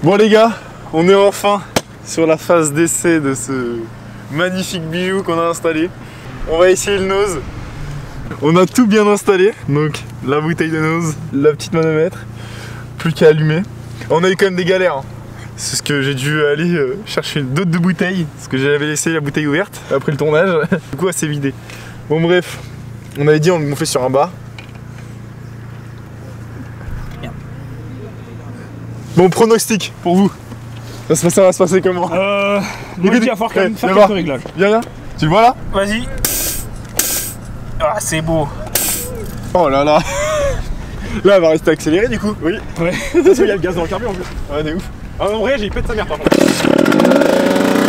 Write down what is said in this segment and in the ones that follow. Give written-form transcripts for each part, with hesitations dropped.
Bon les gars, on est enfin sur la phase d'essai de ce magnifique bijou qu'on a installé. On va essayer le nose. On a tout bien installé, donc la bouteille de nose, la petite manomètre, plus qu'à allumer. On a eu quand même des galères, hein. C'est ce que j'ai dû aller chercher d'autres de bouteilles, parce que j'avais laissé la bouteille ouverte après le tournage, du coup elle s'est vidée. Bon bref, on avait dit on le gonflait sur un bar. Bon, pronostic pour vous. Ça va se passer comment? Moi je dis il va falloir quand même faire quelques réglages. Viens, tu le vois là? Vas-y. Ah c'est beau. Oh là là. Là elle va rester accélérée du coup. Oui. Ouais. Parce qu'il y a le gaz dans le carburant en plus. Ouais, de ouf. Ah en vrai j'ai pète sa mère par contre.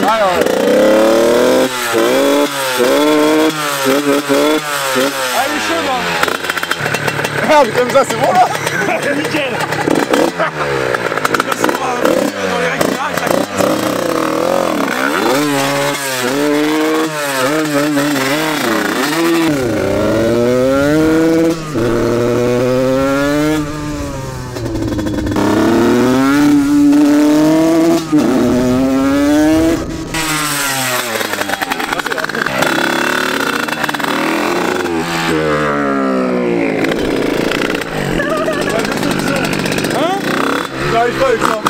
Alors. Ah elle est chaude hein. Ah mais comme ça c'est bon là. Nickel. Dans les réglages, ça j'arrive pas avec ça.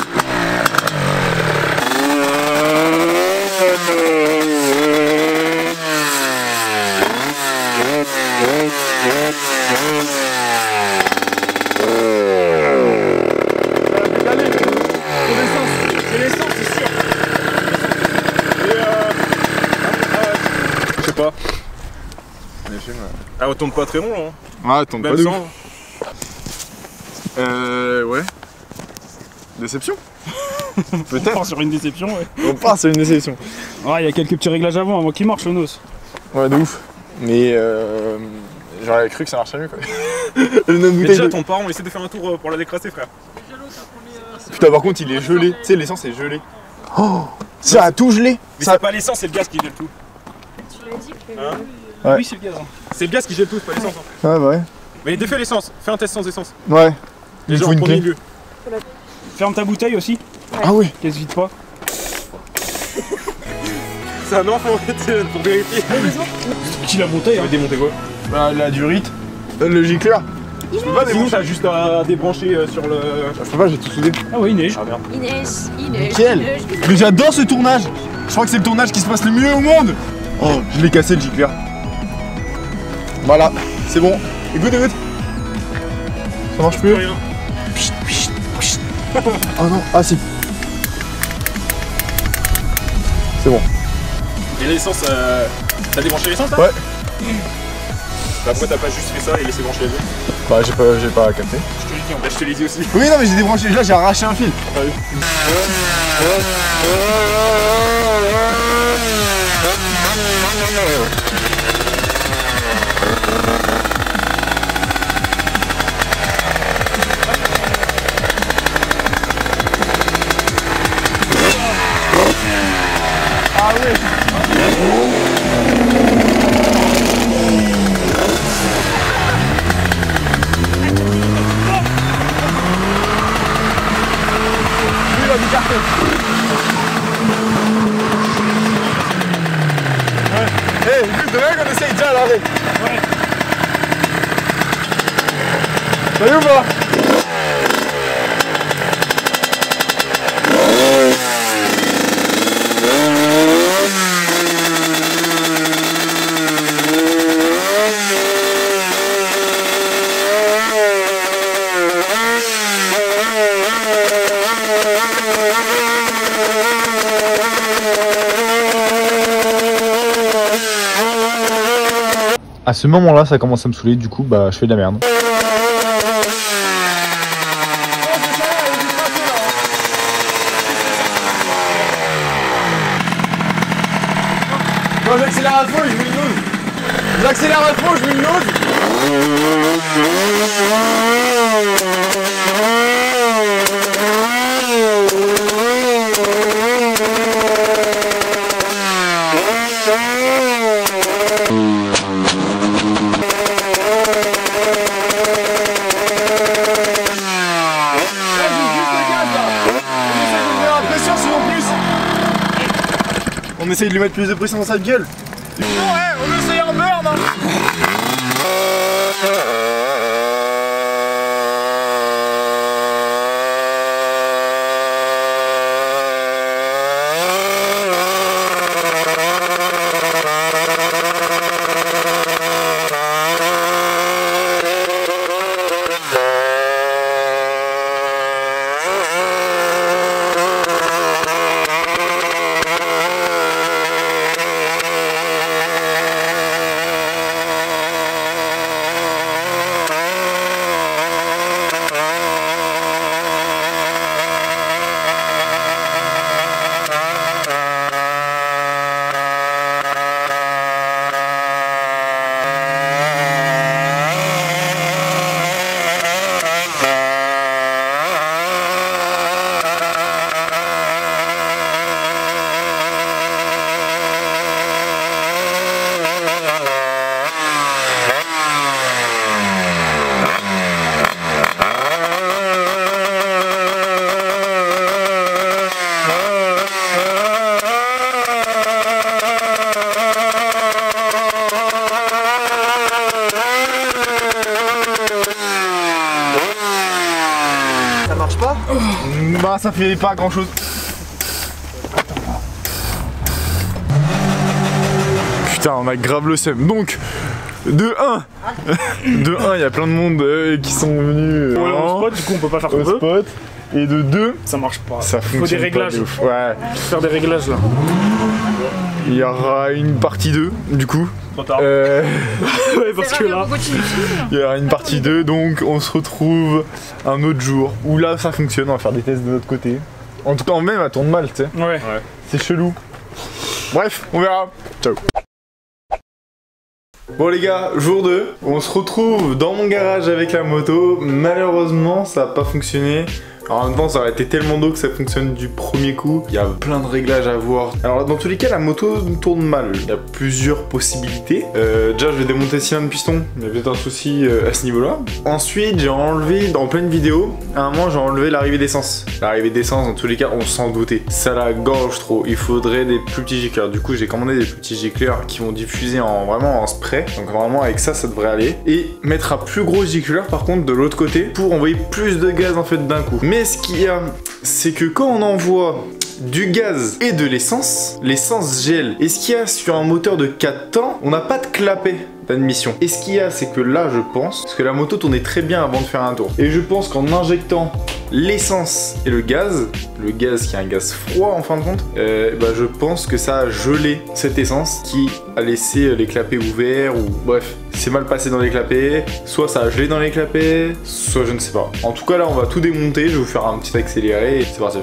c'est l'essence, c'est sûr. Je sais pas. Ah on tourne pas très long hein. Ah, attends, pas Même de sans. ouf. Ouais. Déception. On Peut-être. part sur une déception ouais. On part sur une déception. Ah il y a quelques petits réglages avant qu'il marche le nose. Ouais, de ouf. Mais j'aurais cru que ça marchait mieux quoi. Le Mais bouteille déjà de... ton parent on essaie de faire un tour pour la décrasser frère. Putain, par contre il est gelé. Tu sais, l'essence est gelée. Oh, ça a tout gelé. Mais Ça... c'est pas l'essence, c'est le gaz qui gèle tout. Tu l'as dit que... Hein? Ouais. Oui c'est le gaz. Hein. C'est le gaz qui gèle tout, c'est pas l'essence. Hein. Ouais, bah ouais. Mais défais l'essence, fais un test sans essence. Ouais. Et Il genre faut une premier clé. lieu. Ferme ta bouteille aussi, Ah oui. qu'elle se vide pas. C'est un enfant pour vérifier. Qui la bouteille Tu hein. veux démonter quoi? Bah, la durite. Le gicleur. Je peux pas Sinon débrancher. t'as juste à débrancher sur le... Je peux pas, j'ai tout soudé. Ah ouais il neige. Ah merde. Il neige, il neige. Nickel. Mais j'adore ce tournage. Je crois que c'est le tournage qui se passe le mieux au monde. Oh, je l'ai cassé le gicleur. Voilà, c'est bon. Écoute. Ça marche plus. Rien. Oh non, ah si. C'est bon. Et l'essence, t'as débranché l'essence là? Ouais. Bah pourquoi t'as pas juste fait ça et laissé brancher les deux? Bah j'ai pas capté. Je te l'ai dit en fait, je te l'ai dit aussi. Oui non mais j'ai débranché, là j'ai arraché un fil. Ah oui. Lui il a du carton. Ouais. Eh, écoute, demain qu'on essaye déjà à l'arrêt. Ouais. Ça y est ou pas? À ce moment-là, ça commence à me saouler, du coup, bah, je fais de la merde. Moi, j'accélère à fond et je mets une nose. J'accélère à fond, je mets une nose. Juste le On essaye de lui mettre plus de pression dans sa gueule. Ouais, on essaye un burn, hein. Bah ça fait pas grand chose. Putain on a grave le seum. Donc de 1 il y a plein de monde qui sont venus Ouais, au spot, du coup on peut pas faire au comme eux. spot. Et de 2 Ça marche pas. ça Faut fonctionne des réglages. pas de ouf. Ouais. Faire des réglages là. Il y aura une partie 2 du coup. Trop tard. Euh, Ouais, parce que là. Il y aura une partie 2 donc on se retrouve un autre jour où là ça fonctionne, on va faire des tests de notre côté. En tout cas même elle tourne mal tu sais. Ouais. C'est chelou. Bref, on verra. Ciao. Bon les gars, jour 2, on se retrouve dans mon garage avec la moto. Malheureusement ça n'a pas fonctionné. Alors en même temps ça aurait été tellement d'eau que ça fonctionne du premier coup. Il y a plein de réglages à voir. Alors dans tous les cas la moto tourne mal. Il y a plusieurs possibilités. Déjà je vais démonter le cylindre piston. Il y a peut-être un souci à ce niveau là. Ensuite j'ai enlevé dans pleine vidéo. À un moment j'ai enlevé l'arrivée d'essence. L'arrivée d'essence dans tous les cas on s'en doutait. Ça la gorge trop. Il faudrait des plus petits gicleurs. Du coup j'ai commandé des petits gicleurs qui vont diffuser vraiment en spray. Donc vraiment avec ça ça devrait aller. Et mettre un plus gros gicleur par contre de l'autre côté pour envoyer plus de gaz en fait d'un coup. Mais ce qu'il y a, c'est que quand on envoie du gaz et de l'essence gèle. Et ce qu'il y a sur un moteur de 4 temps, on n'a pas de clapet d'admission. Et ce qu'il y a, c'est que là, je pense, parce que la moto tournait très bien avant de faire un tour. Et je pense qu'en injectant l'essence et le gaz qui est un gaz froid en fin de compte, bah, je pense que ça a gelé cette essence qui a laissé les clapets ouverts ou bref, c'est mal passé dans les clapets, soit ça a gelé dans les clapets, soit je ne sais pas. En tout cas là on va tout démonter, je vais vous faire un petit accéléré et c'est parti.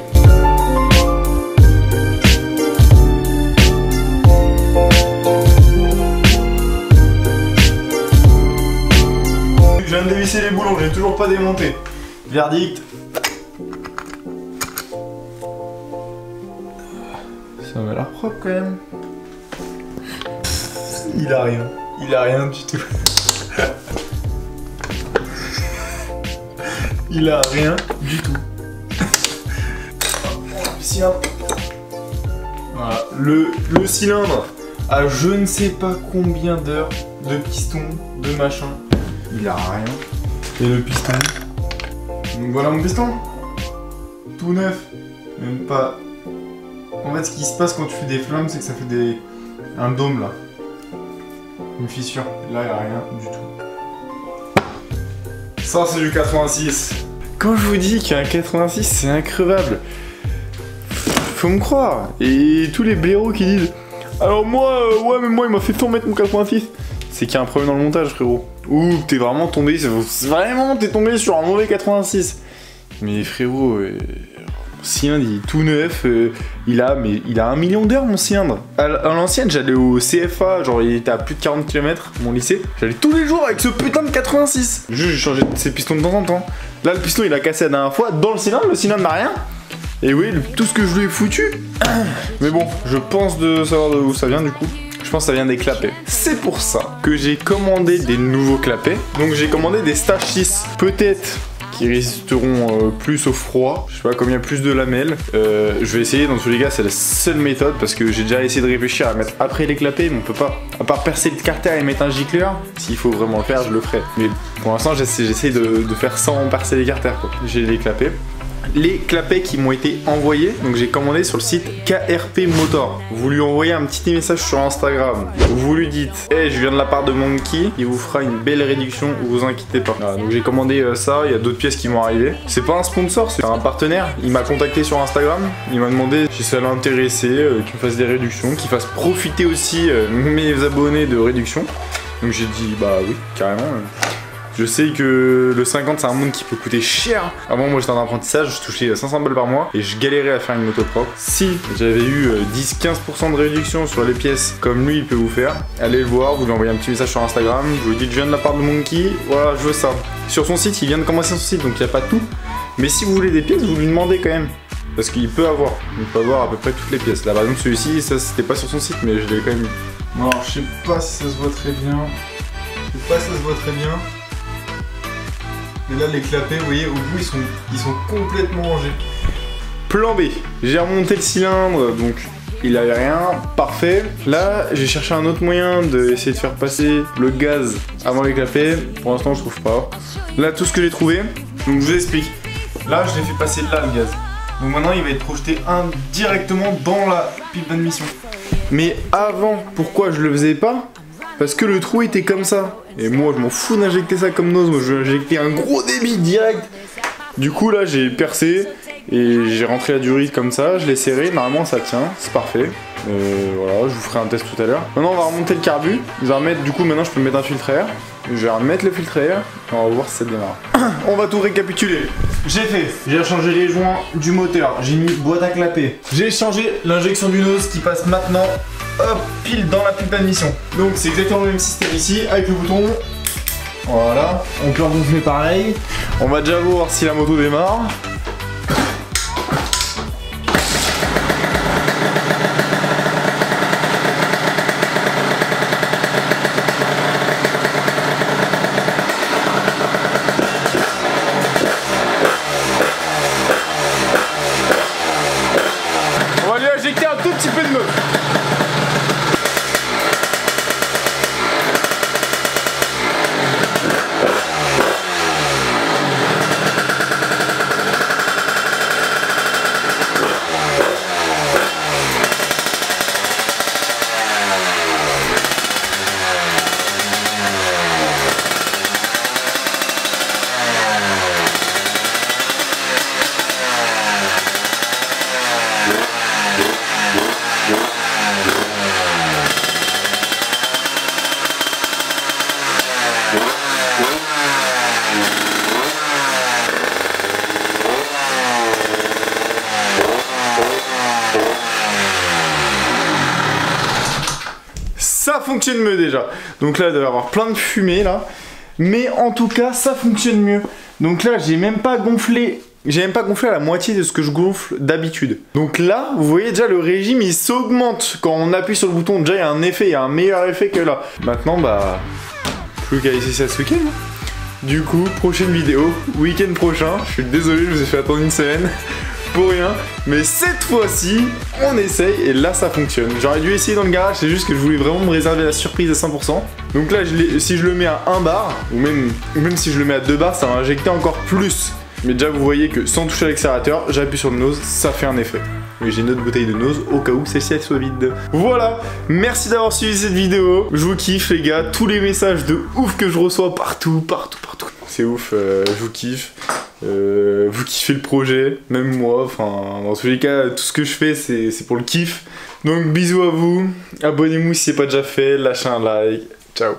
Je viens de dévisser les boulons, j'ai toujours pas démonté. Verdict. Ça m'a l'air propre quand même. Il a rien du tout. Il a rien du tout. Voilà. Le cylindre a je ne sais pas combien d'heures de piston, de machin. Il a rien. Et le piston. Donc voilà mon piston. Tout neuf. Même pas. En fait ce qui se passe quand tu fais des flammes c'est que ça fait un dôme là. Une fissure. Là il n'y a rien du tout. Ça c'est du 86. Quand je vous dis qu'un 86 c'est increvable, faut me croire. Et tous les blaireaux qui disent alors moi, ouais mais moi il m'a fait 100 mètres mon 86. C'est qu'il y a un problème dans le montage frérot. Ou t'es vraiment tombé, t'es tombé sur un mauvais 86. Mais frérot, mon cylindre il est tout neuf, il a 1 million d'heures mon cylindre. À l'ancienne j'allais au CFA, genre il était à plus de 40 km, mon lycée. J'allais tous les jours avec ce putain de 86. Juste j'ai changé ses pistons de temps en temps. Là le piston il a cassé la dernière fois dans le cylindre n'a rien. Et oui, tout ce que je lui ai foutu. Mais bon, je pense de savoir d'où ça vient du coup. Je pense que ça vient des clapets. C'est pour ça que j'ai commandé des nouveaux clapets. Donc j'ai commandé des Stage 6. Peut-être qui résisteront plus au froid. Je sais pas, comme il y a plus de lamelles. Je vais essayer, dans tous les cas, c'est la seule méthode parce que j'ai déjà essayé de réfléchir à mettre après les clapets, mais on peut pas. À part percer le carter et mettre un gicleur, s'il faut vraiment le faire, je le ferai. Mais pour l'instant, j'essaie de faire sans percer les carters, quoi. J'ai les clapets. Les clapets qui m'ont été envoyés, donc j'ai commandé sur le site KRP Motor. Vous lui envoyez un petit message sur Instagram, vous lui dites hey, je viens de la part de Monkey, il vous fera une belle réduction, vous inquiétez pas. Voilà, donc j'ai commandé ça, il y a d'autres pièces qui vont arriver. C'est pas un sponsor, c'est un partenaire. Il m'a contacté sur Instagram, il m'a demandé si ça l'intéressait, qu'il me fasse des réductions, qu'il fasse profiter aussi mes abonnés de réduction. Donc j'ai dit bah oui, carrément. Je sais que le 50 c'est un monde qui peut coûter cher. Avant moi j'étais en apprentissage, je touchais 500 balles par mois et je galérais à faire une moto propre. Si j'avais eu 10-15% de réduction sur les pièces comme lui il peut vous faire, allez le voir, vous lui envoyez un petit message sur Instagram, vous lui dites je viens de la part de Monkey, voilà je veux ça. Sur son site, il vient de commencer son site donc il n'y a pas tout. Mais si vous voulez des pièces, vous lui demandez quand même. Parce qu'il peut avoir, il peut avoir à peu près toutes les pièces. Là par exemple celui-ci, ça c'était pas sur son site mais je l'ai quand même eu. Non alors je sais pas si ça se voit très bien. Je sais pas si ça se voit très bien. Mais là les clapets, vous voyez, au bout ils sont complètement rangés. Plan B, j'ai remonté le cylindre, donc il avait rien, parfait. Là j'ai cherché un autre moyen d'essayer de faire passer le gaz avant les clapets. Pour l'instant je trouve pas. Là tout ce que j'ai trouvé, donc je vous explique. Là je l'ai fait passer là le gaz. Donc maintenant il va être projeté directement dans la pipe d'admission. Mais avant, pourquoi je le faisais pas? Parce que le trou était comme ça. Et moi je m'en fous d'injecter ça comme nose, moi je vais injecter un gros débit direct. Du coup là j'ai percé et j'ai rentré la durite comme ça, je l'ai serré, normalement ça tient, c'est parfait. Voilà, je vous ferai un test tout à l'heure. Maintenant on va remonter le carbu, je vais remettre, du coup maintenant je peux mettre un filtre à air. Je vais remettre le filtre à air et on va voir si ça démarre. On va tout récapituler. J'ai changé les joints du moteur, j'ai mis boîte à clapper. J'ai changé l'injection du nose qui passe maintenant hop, pile dans la pipe d'admission. Donc c'est exactement le même système ici avec le bouton. Voilà, on peut regonfler pareil. On va déjà voir si la moto démarre. On va lui injecter un tout petit peu de nose. Ça fonctionne mieux déjà. Donc là il doit y avoir plein de fumée là. Mais en tout cas ça fonctionne mieux. Donc là j'ai même pas gonflé. J'ai même pas gonflé à la moitié de ce que je gonfle d'habitude. Donc là, vous voyez déjà le régime il s'augmente. Quand on appuie sur le bouton, déjà il y a un effet, il y a un meilleur effet que là. Maintenant bah, plus qu'à essayer ça ce week-end. Du coup, prochaine vidéo, week-end prochain. Je suis désolé, je vous ai fait attendre une semaine. Pour rien, mais cette fois-ci on essaye et là ça fonctionne. J'aurais dû essayer dans le garage, c'est juste que je voulais vraiment me réserver la surprise à 100%. Donc là si je le mets à 1 bar, ou même si je le mets à 2 bars, ça va injecter encore plus. Mais déjà vous voyez que sans toucher à l'accélérateur, j'appuie sur le nose, ça fait un effet. Et j'ai une autre bouteille de nose au cas où celle-ci elle soit vide. Voilà, merci d'avoir suivi cette vidéo. Je vous kiffe les gars, tous les messages de ouf que je reçois partout. C'est ouf, je vous kiffe. Vous kiffez le projet, même moi, enfin dans tous les cas tout ce que je fais c'est pour le kiff. Donc bisous à vous, abonnez-vous si c'est pas déjà fait, lâchez un like, ciao.